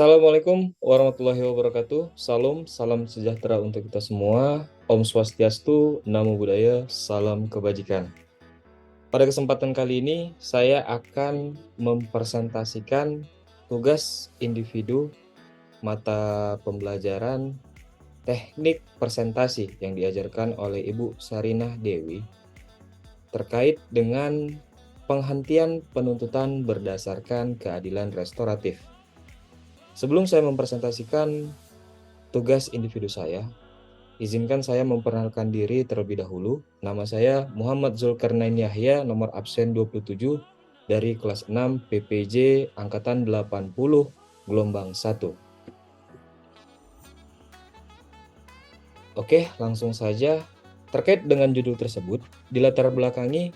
Assalamualaikum warahmatullahi wabarakatuh. Salam sejahtera untuk kita semua. Om Swastiastu, Namo Buddhaya, salam kebajikan. Pada kesempatan kali ini, saya akan mempresentasikan tugas individu mata pembelajaran teknik presentasi yang diajarkan oleh Ibu Sarinah Dewi terkait dengan penghentian penuntutan berdasarkan keadilan restoratif. Sebelum saya mempresentasikan tugas individu saya, izinkan saya memperkenalkan diri terlebih dahulu. Nama saya Muhammad Zulkarnain Yahya, nomor absen 27 dari kelas 6 PPJ Angkatan 80 gelombang 1. Oke, langsung saja. Terkait dengan judul tersebut, dilatar belakangi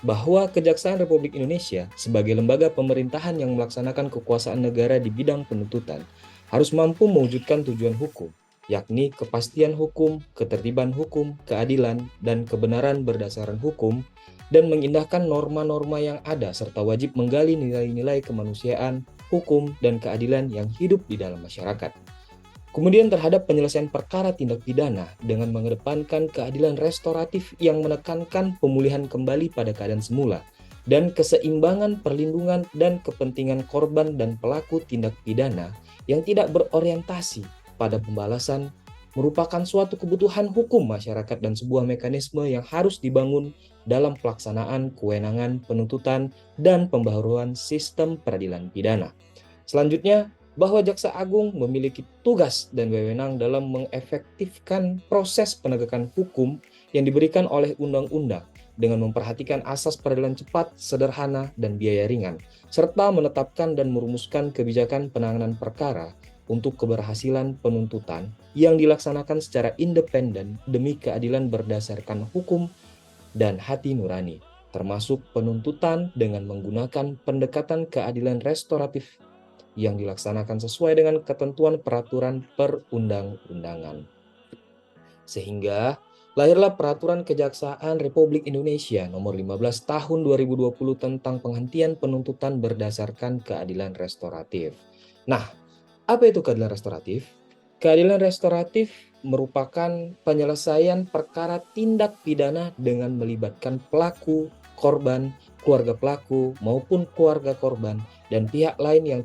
bahwa Kejaksaan Republik Indonesia sebagai lembaga pemerintahan yang melaksanakan kekuasaan negara di bidang penuntutan harus mampu mewujudkan tujuan hukum, yakni kepastian hukum, ketertiban hukum, keadilan, dan kebenaran berdasarkan hukum, dan mengindahkan norma-norma yang ada serta wajib menggali nilai-nilai kemanusiaan, hukum, dan keadilan yang hidup di dalam masyarakat. Kemudian terhadap penyelesaian perkara tindak pidana dengan mengedepankan keadilan restoratif yang menekankan pemulihan kembali pada keadaan semula dan keseimbangan perlindungan dan kepentingan korban dan pelaku tindak pidana yang tidak berorientasi pada pembalasan merupakan suatu kebutuhan hukum masyarakat dan sebuah mekanisme yang harus dibangun dalam pelaksanaan kewenangan penuntutan dan pembaharuan sistem peradilan pidana. Selanjutnya, bahwa Jaksa Agung memiliki tugas dan wewenang dalam mengefektifkan proses penegakan hukum yang diberikan oleh undang-undang dengan memperhatikan asas peradilan cepat, sederhana, dan biaya ringan, serta menetapkan dan merumuskan kebijakan penanganan perkara untuk keberhasilan penuntutan yang dilaksanakan secara independen demi keadilan berdasarkan hukum dan hati nurani, termasuk penuntutan dengan menggunakan pendekatan keadilan restoratif yang dilaksanakan sesuai dengan ketentuan peraturan perundang-undangan. Sehingga lahirlah Peraturan Kejaksaan Republik Indonesia Nomor 15 Tahun 2020 tentang penghentian penuntutan berdasarkan keadilan restoratif. Nah, apa itu keadilan restoratif? Keadilan restoratif merupakan penyelesaian perkara tindak pidana dengan melibatkan pelaku, korban, keluarga pelaku, maupun keluarga korban, dan pihak lain yang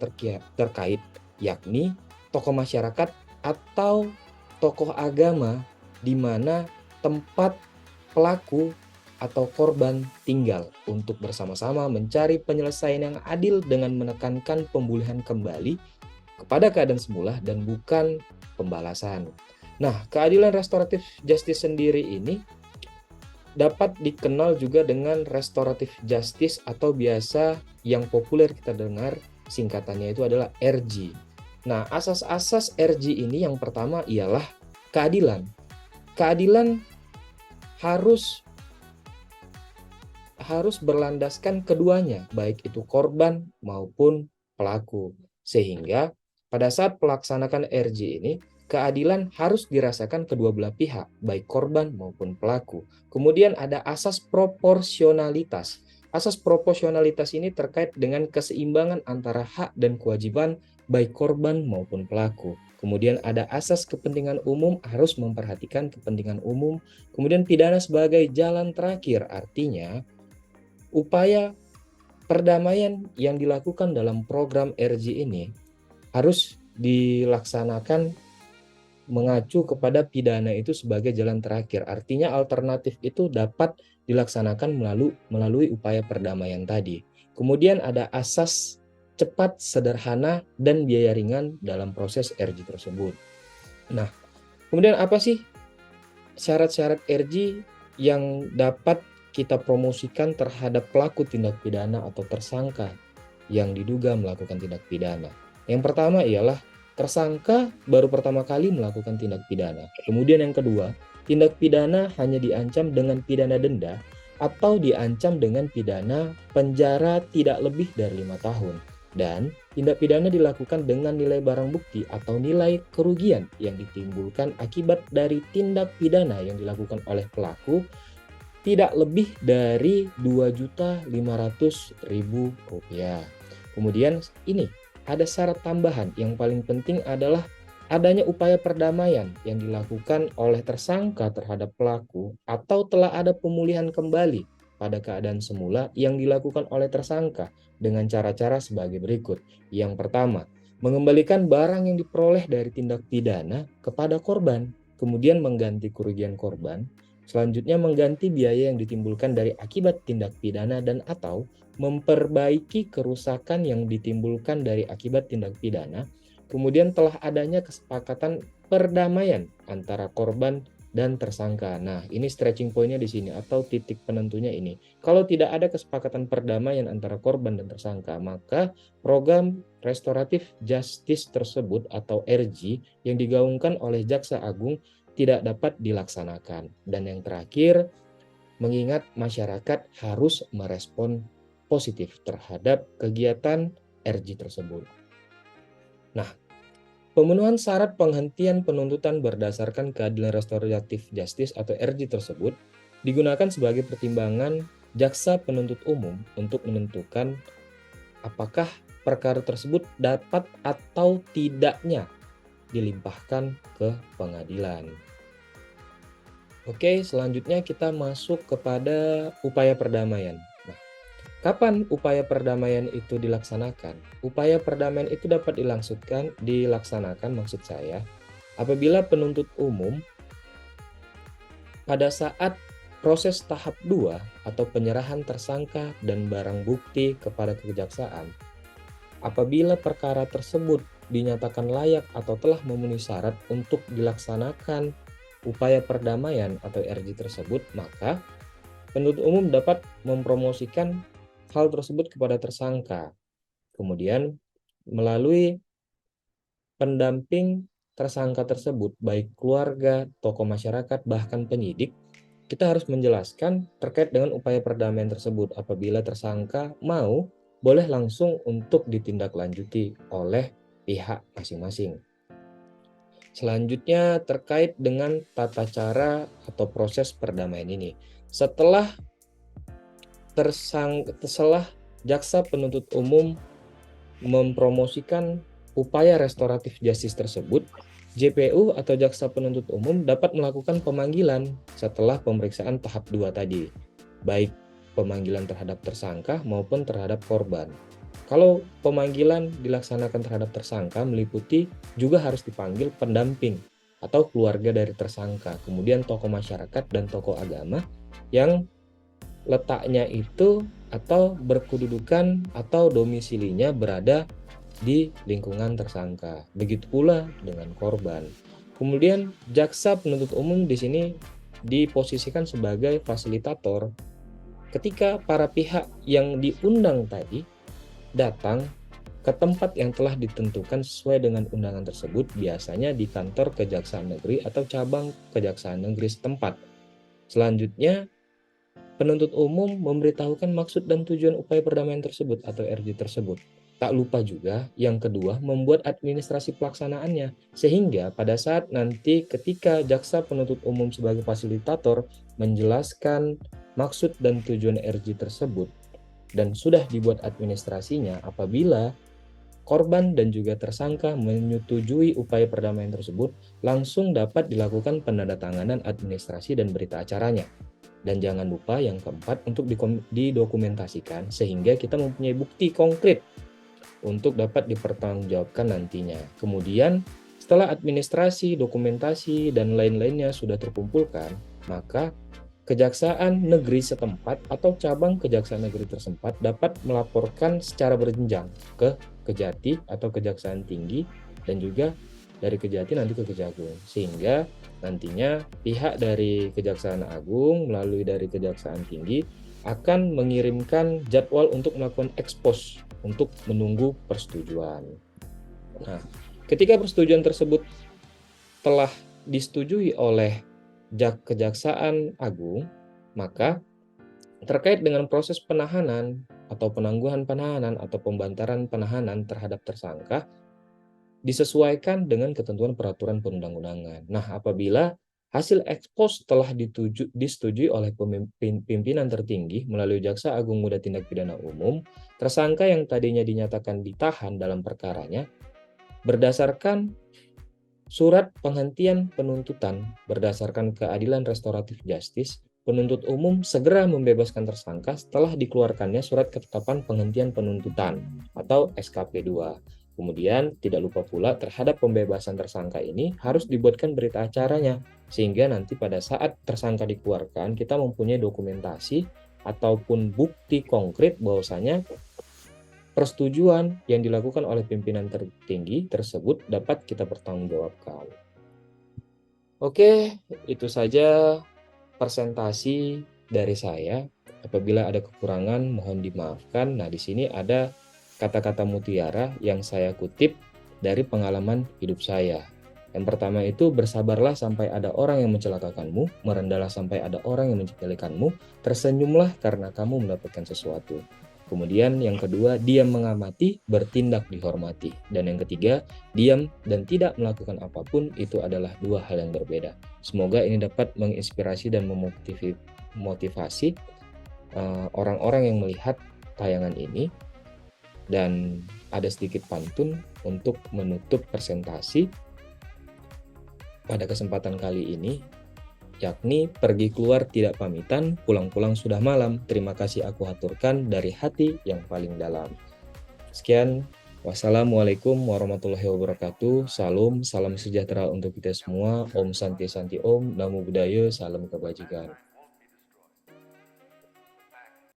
terkait, yakni tokoh masyarakat atau tokoh agama di mana tempat pelaku atau korban tinggal untuk bersama-sama mencari penyelesaian yang adil dengan menekankan pemulihan kembali kepada keadaan semula dan bukan pembalasan. Nah, keadilan restoratif justice sendiri ini dapat dikenal juga dengan restoratif justice atau biasa yang populer kita dengar singkatannya itu adalah RJ. Nah, asas-asas RJ ini yang pertama ialah keadilan. Keadilan harus berlandaskan keduanya, baik itu korban maupun pelaku. Sehingga pada saat pelaksanaan RJ ini, keadilan harus dirasakan kedua belah pihak, baik korban maupun pelaku. Kemudian ada asas proporsionalitas. Asas proporsionalitas ini terkait dengan keseimbangan antara hak dan kewajiban baik korban maupun pelaku. Kemudian ada asas kepentingan umum, harus memperhatikan kepentingan umum. Kemudian pidana sebagai jalan terakhir, artinya upaya perdamaian yang dilakukan dalam program RJ ini harus dilaksanakan mengacu kepada pidana itu sebagai jalan terakhir. Artinya alternatif itu dapat dilaksanakan melalui upaya perdamaian tadi. Kemudian ada asas cepat, sederhana, dan biaya ringan dalam proses RJ tersebut. Nah, kemudian apa sih syarat-syarat RJ yang dapat kita promosikan terhadap pelaku tindak pidana atau tersangka yang diduga melakukan tindak pidana? Yang pertama ialah tersangka baru pertama kali melakukan tindak pidana. Kemudian yang kedua, tindak pidana hanya diancam dengan pidana denda atau diancam dengan pidana penjara tidak lebih dari 5 tahun. Dan tindak pidana dilakukan dengan nilai barang bukti atau nilai kerugian yang ditimbulkan akibat dari tindak pidana yang dilakukan oleh pelaku tidak lebih dari Rp2.500.000. Kemudian ini ada syarat tambahan. Yang paling penting adalah adanya upaya perdamaian yang dilakukan oleh tersangka terhadap pelaku atau telah ada pemulihan kembali pada keadaan semula yang dilakukan oleh tersangka dengan cara-cara sebagai berikut. Yang pertama, mengembalikan barang yang diperoleh dari tindak pidana kepada korban, kemudian mengganti kerugian korban. Selanjutnya, mengganti biaya yang ditimbulkan dari akibat tindak pidana dan atau memperbaiki kerusakan yang ditimbulkan dari akibat tindak pidana. Kemudian telah adanya kesepakatan perdamaian antara korban dan tersangka. Nah, ini stretching point-nya di sini atau titik penentunya ini. Kalau tidak ada kesepakatan perdamaian antara korban dan tersangka, maka program restoratif justice tersebut atau RJ yang digaungkan oleh Jaksa Agung tidak dapat dilaksanakan. Dan yang terakhir, mengingat masyarakat harus merespon positif terhadap kegiatan RJ tersebut. Nah, pemenuhan syarat penghentian penuntutan berdasarkan keadilan restoratif justice atau RJ tersebut digunakan sebagai pertimbangan jaksa penuntut umum untuk menentukan apakah perkara tersebut dapat atau tidaknya dilimpahkan ke pengadilan. Oke, selanjutnya kita masuk kepada upaya perdamaian. Nah, kapan upaya perdamaian itu dilaksanakan? Upaya perdamaian itu dapat dilaksanakan maksud saya, apabila penuntut umum pada saat proses tahap 2 atau penyerahan tersangka dan barang bukti kepada kejaksaan, apabila perkara tersebut dinyatakan layak atau telah memenuhi syarat untuk dilaksanakan upaya perdamaian atau RJ tersebut, maka penuntut umum dapat mempromosikan hal tersebut kepada tersangka. Kemudian melalui pendamping tersangka tersebut, baik keluarga, tokoh masyarakat, bahkan penyidik, kita harus menjelaskan terkait dengan upaya perdamaian tersebut. Apabila tersangka mau, boleh langsung untuk ditindaklanjuti oleh pihak masing-masing. Selanjutnya terkait dengan tata cara atau proses perdamaian ini. Setelah jaksa penuntut umum mempromosikan upaya restoratif justice tersebut, JPU atau jaksa penuntut umum dapat melakukan pemanggilan setelah pemeriksaan tahap 2 tadi, baik pemanggilan terhadap tersangka maupun terhadap korban. Kalau pemanggilan dilaksanakan terhadap tersangka, meliputi juga harus dipanggil pendamping atau keluarga dari tersangka, kemudian tokoh masyarakat dan tokoh agama yang letaknya itu atau berkedudukan atau domisilinya berada di lingkungan tersangka. Begitu pula dengan korban. Kemudian jaksa penuntut umum di sini diposisikan sebagai fasilitator ketika para pihak yang diundang tadi datang ke tempat yang telah ditentukan sesuai dengan undangan tersebut, biasanya di kantor Kejaksaan Negeri atau cabang Kejaksaan Negeri setempat. Selanjutnya, penuntut umum memberitahukan maksud dan tujuan upaya perdamaian tersebut atau RJ tersebut. Tak lupa juga, yang kedua, membuat administrasi pelaksanaannya, sehingga pada saat nanti ketika jaksa penuntut umum sebagai fasilitator menjelaskan maksud dan tujuan RJ tersebut, dan sudah dibuat administrasinya, apabila korban dan juga tersangka menyetujui upaya perdamaian tersebut, langsung dapat dilakukan penandatanganan administrasi dan berita acaranya. Dan jangan lupa yang keempat, untuk didokumentasikan sehingga kita mempunyai bukti konkret untuk dapat dipertanggungjawabkan nantinya. Kemudian setelah administrasi, dokumentasi, dan lain-lainnya sudah terkumpulkan, maka Kejaksaan negeri setempat atau cabang kejaksaan negeri tersebut dapat melaporkan secara berjenjang ke Kejati atau Kejaksaan Tinggi dan juga dari Kejati nanti ke Kejagung, sehingga nantinya pihak dari Kejaksaan Agung melalui dari Kejaksaan Tinggi akan mengirimkan jadwal untuk melakukan ekspos untuk menunggu persetujuan. Nah, ketika persetujuan tersebut telah disetujui oleh Kejaksaan Agung, maka terkait dengan proses penahanan atau penangguhan penahanan atau pembantaran penahanan terhadap tersangka disesuaikan dengan ketentuan peraturan perundang-undangan. Nah, apabila Hasil ekspos telah disetujui oleh pimpinan tertinggi melalui Jaksa Agung Muda Tindak Pidana Umum, tersangka yang tadinya dinyatakan ditahan dalam perkaranya berdasarkan surat penghentian penuntutan berdasarkan keadilan restoratif justice, penuntut umum segera membebaskan tersangka setelah dikeluarkannya surat ketetapan penghentian penuntutan atau SKP 2. Kemudian tidak lupa pula terhadap pembebasan tersangka ini harus dibuatkan berita acaranya, sehingga nanti pada saat tersangka dikeluarkan kita mempunyai dokumentasi ataupun bukti konkret bahwasanya persetujuan yang dilakukan oleh pimpinan tertinggi tersebut dapat kita pertanggungjawabkan. Oke, itu saja presentasi dari saya. Apabila ada kekurangan mohon dimaafkan. Nah, di sini ada kata-kata mutiara yang saya kutip dari pengalaman hidup saya. Yang pertama itu, bersabarlah sampai ada orang yang mencelakakanmu, merendahlah sampai ada orang yang menjelekanmu, tersenyumlah karena kamu mendapatkan sesuatu. Kemudian yang kedua, diam mengamati, bertindak dihormati. Dan yang ketiga, diam dan tidak melakukan apapun itu adalah dua hal yang berbeda. Semoga ini dapat menginspirasi dan memotivasi orang-orang yang melihat tayangan ini. Dan ada sedikit pantun untuk menutup presentasi pada kesempatan kali ini, yakni pergi keluar tidak pamitan, pulang-pulang sudah malam. Terima kasih aku haturkan dari hati yang paling dalam. Sekian, wassalamualaikum warahmatullahi wabarakatuh. Salam sejahtera untuk kita semua. Om Santi Santi Om, Namo Buddhaya, salam kebajikan.